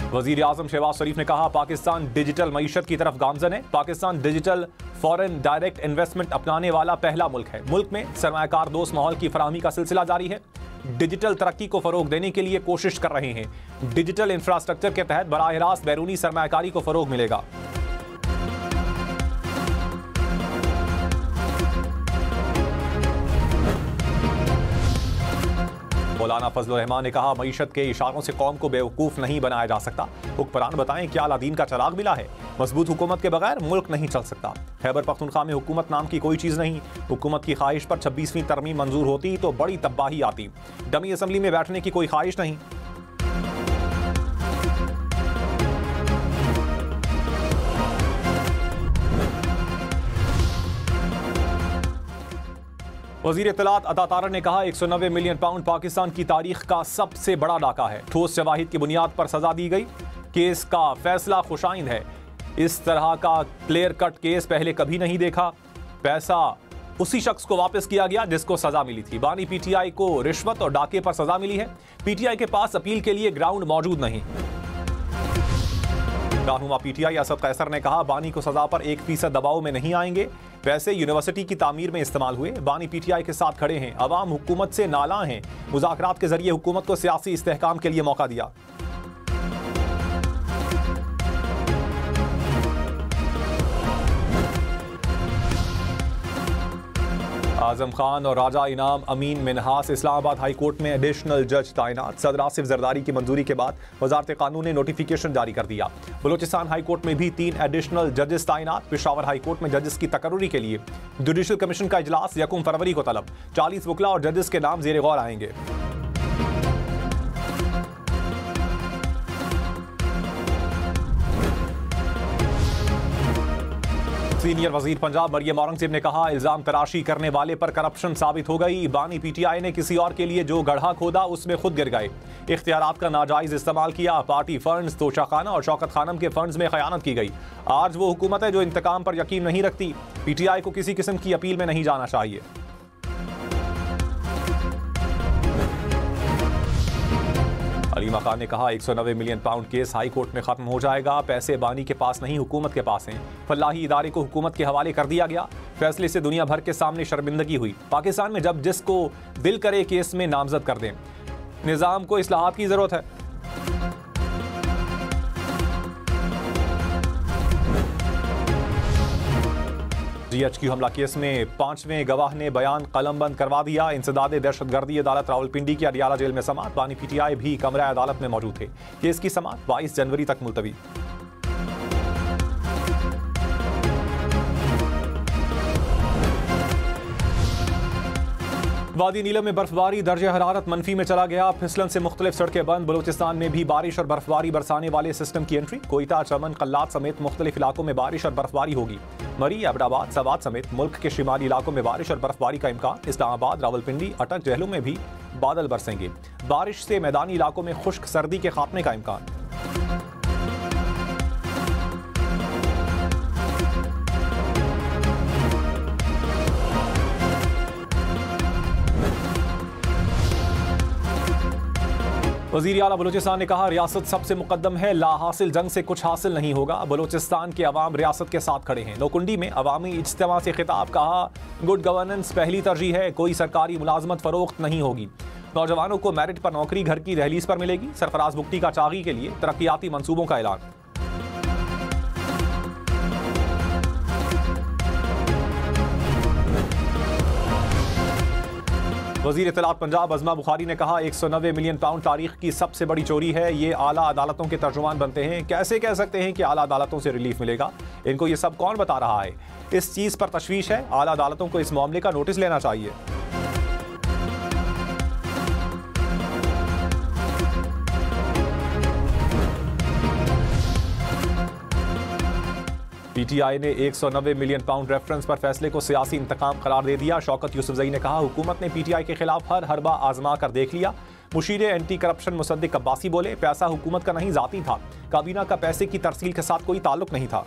वजीर आजम शहबाज शरीफ ने कहा, पाकिस्तान डिजिटल मईशत की तरफ गामजन है। Pakistan digital foreign direct investment अपनाने वाला पहला मुल्क है। मुल्क में सरमायाकार दोस्त माहौल की फराहमी का सिलसिला जारी है। डिजिटल तरक्की को फरोग देने के लिए कोशिश कर रहे हैं। डिजिटल इंफ्रास्ट्रक्चर के तहत बराह रास्त बैरूनी सरमायाकारी को फरोग मिलेगा। मौलाना फजलुर रहमान ने कहा, मईशत के इशारों से कौम को बेवकूफ़ नहीं बनाया जा सकता। हुक्मरान बताएं क्या अलादीन का चराग मिला है। मजबूत हुकूमत के बगैर मुल्क नहीं चल सकता। खैबर पख्तूनख्वा में हुकूमत नाम की कोई चीज़ नहीं। हुकूमत की ख्वाहिश पर 26वीं तरमीम मंजूर होती तो बड़ी तबाही आती। डमी असम्बली में बैठने की कोई ख्वाहिश नहीं। वजीर इत्तलात अता तारड़ ने कहा, 190 मिलियन पाउंड पाकिस्तान की तारीख का सबसे बड़ा डाका है। ठोस शवाहिद की बुनियाद पर सजा दी गई। केस का फैसला खुशाइंद है। इस तरह का क्लियर कट केस पहले कभी नहीं देखा। पैसा उसी शख्स को वापस किया गया जिसको सजा मिली थी। बानी पीटीआई को रिश्वत और डाके पर सजा मिली है। पीटीआई के पास अपील के लिए ग्राउंड मौजूद नहीं। रहनुमा पीटीआई असद कैसर ने कहा, बानी को सजा पर 1% दबाव में नहीं आएंगे। पैसे यूनिवर्सिटी की तामीर में इस्तेमाल हुए। बानी पीटीआई के साथ खड़े हैं। अवाम हुकूमत से नाला हैं। मुज़ाकरात के जरिए हुकूमत को सियासी इस्तेहकाम के लिए मौका दिया। आजम खान और राजा इनाम अमीन मिनहास इस्लामाबाद हाई कोर्ट में एडिशनल जज तैनात। सदर आसिफ जरदारी की मंजूरी के बाद वजारत कानून ने नोटिफिकेशन जारी कर दिया। बलूचिस्तान हाई कोर्ट में भी 3 एडिशनल जजेस तैनात। पेशावर हाई कोर्ट में जजेस की तकर्री के लिए जुडिशल कमीशन का इजलास 1 फरवरी को तलब। 40 वकला और जजेस के नाम ज़ेर गौर आएंगे। सीनियर वजीर पंजाब मरियम औरंगजेब ने कहा, इल्जाम तराशी करने वाले पर करप्शन साबित हो गई। बानी पीटीआई ने किसी और के लिए जो गड्ढा खोदा उसमें खुद गिर गए। इख्तियारात का नाजायज इस्तेमाल किया। पार्टी फंड्स, तोशा खाना और शौकत खानम के फंड्स में खयानत की गई। आज वो हुकूमत है जो इंतकाम पर यकीन नहीं रखती। पीटीआई को किसी किस्म की अपील में नहीं जाना चाहिए। अलीमा खान ने कहा, 190 million pound case high court में खत्म हो जाएगा। पैसे बानी के पास नहीं, हुकूमत के पास हैं। फलाही इदारे को हुकूमत के हवाले कर दिया गया। फैसले से दुनिया भर के सामने शर्मिंदगी हुई। पाकिस्तान में जब जिसको दिल करे केस में नामजद कर दें। निज़ाम को इस्लाहात की जरूरत है। GHQ हमला केस में 5वें गवाह ने बयान कलमबंद करवा दिया। इंसदाद दहशतगर्दी अदालत रावलपिंडी की अडियाला जेल में समाअत। बानी पीटीआई भी कमरा अदालत में मौजूद थे। केस की समाअत 22 जनवरी तक मुलतवी। वादी नीलम में बर्फबारी, दर्जे हरारत मनफी में चला गया। फिसलन से मुख्तलिफ सड़कें बंद। बलूचिस्तान में भी बारिश और बर्फबारी बरसाने वाले सिस्टम की एंट्री। कोयटा, चमन, कल्लात समेत मुख्तलिफ इलाकों में बारिश और बर्फबारी होगी। मरी, अबडाबाद, सवात समेत मुल्क के शिमाली इलाकों में बारिश और बर्फबारी का इम्कान। इस्लामाबाद, रावलपिंडी, अटक, जहलुम में भी बादल बरसेंगे। बारिश से मैदानी इलाकों में खुश्क सर्दी के खात्मे का इम्कान। वज़ीर आला बलूचिस्तान ने कहा, रियासत सबसे मुकद्दम है। ला हासिल जंग से कुछ हासिल नहीं होगा। बलूचिस्तान के अवाम रियासत के साथ खड़े हैं। नोकुंडी में अवामी इज्तिमा से खिताब। कहा, गुड गवर्नेंस पहली तरजीह है। कोई सरकारी मुलाजमत फरोख्त नहीं होगी। नौजवानों को मेरिट पर नौकरी घर की दहलीज पर मिलेगी। सरफराज बुगटी का चागी के लिए तरक्याती मंसूबों का ऐलान। वज़ीर इत्तलात पंजाब अज़मा बुखारी ने कहा, 190 मिलियन पाउंड तारीख की सबसे बड़ी चोरी है। ये आला अदालतों के तर्जुमान बनते हैं। कैसे कह सकते हैं कि आला अदालतों से रिलीफ मिलेगा? इनको ये सब कौन बता रहा है? इस चीज़ पर तशवीश है। आला अदालतों को इस मामले का नोटिस लेना चाहिए। पीटीआई ने 190 मिलियन पाउंड रेफरेंस पर फैसले को सियासी इंतकाम करार दे दिया। शौकत यूसुफजई ने कहा, हुकूमत ने पीटीआई के खिलाफ हर हरबा आजमा कर देख लिया। मुशीर एंटी करप्शन मुसद्दिक अब्बासी बोले, पैसा हुकूमत का नहीं, जाती था। काबीना का पैसे की तरसील के साथ कोई ताल्लुक नहीं था।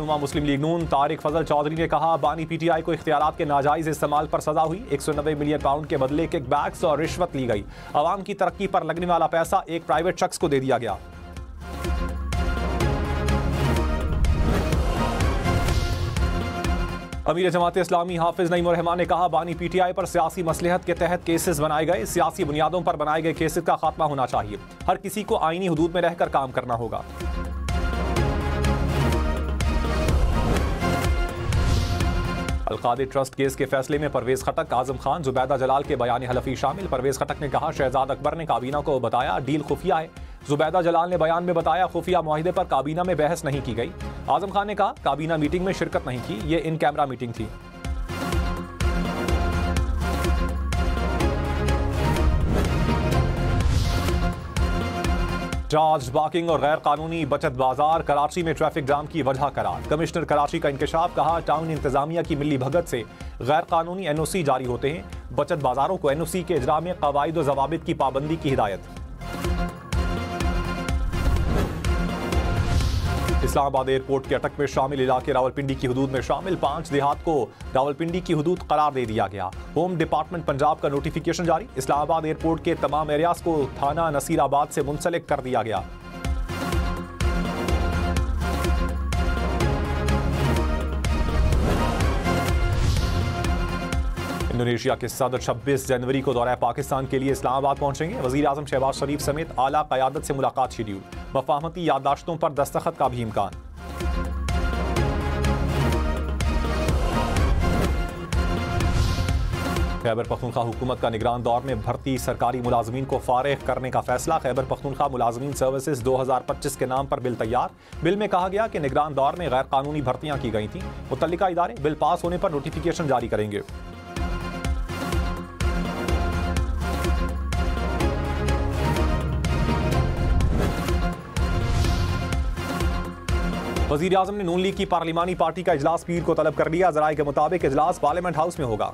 रहनुमा मुस्लिम लीग नून तारिक फजल चौधरी ने कहा, बानी PTI को इख्तियारात के नाजायज इस्तेमाल पर सजा हुई। 190 मिलियन पाउंड के बदले किकबैक्स और रिश्वत ली गई। अवाम की तरक्की पर लगने वाला पैसा एक प्राइवेट शख्स को दे दिया गया। अमीर जमात इस्लामी हाफिज नईम रहमान ने कहा, बानी PTI पर सियासी मसलहत के तहत केसेस बनाए गए। सियासी बुनियादों पर बनाए गए केसेस का खात्मा होना चाहिए। हर किसी को आईनी हुदूद में रहकर काम करना होगा। अलकादिर ट्रस्ट केस के फैसले में परवेज खटक, आजम खान, जुबैदा जलाल के बयान हलफी शामिल। परवेज खटक ने कहा, शहजाद अकबर ने काबीना को बताया डील खुफिया है। जुबैदा जलाल ने बयान में बताया, खुफिया मुआहिदे पर काबीना में बहस नहीं की गई। आजम खान ने कहा, काबीना मीटिंग में शिरकत नहीं की, ये इन कैमरा मीटिंग थी। चार्ज बाकिंग और गैर कानूनी बचत बाजार कराची में ट्रैफिक जाम की वजह करार। कमिश्नर कराची का इंकशाफ, कहा टाउन इंतजामिया की मिली भगत से गैर कानूनी NOC जारी होते हैं। बचत बाजारों को NOC के इजरा में कवायद व जवाबित की पाबंदी की हिदायत। इस्लामाबाद एयरपोर्ट के अटक में शामिल इलाके रावलपिंडी की हुदूद में शामिल। 5 देहात को रावलपिंडी की हुदूद करार दे दिया गया। होम डिपार्टमेंट पंजाब का नोटिफिकेशन जारी। इस्लामाबाद एयरपोर्ट के तमाम एरियाज को थाना नसीराबाद से मुंसलिक कर दिया गया। इंडोनेशिया के सदर 26 जनवरी को दौरा पाकिस्तान के लिए इस्लामाबाद पहुंचेंगे। वजीर आजम शहबाज शरीफ समेत आला क़यादत से मुलाकात शेड्यूल। मफाहमती याददाश्तों पर दस्तखत का भी इम्कान। खैबर पख्तूनख्वा हुकूमत का निगरान दौर में भर्ती सरकारी मुलाजमीन को फारिग करने का फैसला। खैबर पख्तूनख्वा मुलाजमीन सर्विसेज 2025 के नाम पर बिल तैयार। बिल में कहा गया कि निगरान दौर में गैर कानूनी भर्तियां की गई थीं। मुतल्लिका इदारे बिल पास होने पर नोटिफिकेशन जारी करेंगे। वज़ीर आज़म ने नून लीग की पार्लिमानी पार्टी का इजलास पीर को तलब कर लिया। ज़राए के मुताबिक इजलास पार्लियामेंट हाउस में होगा।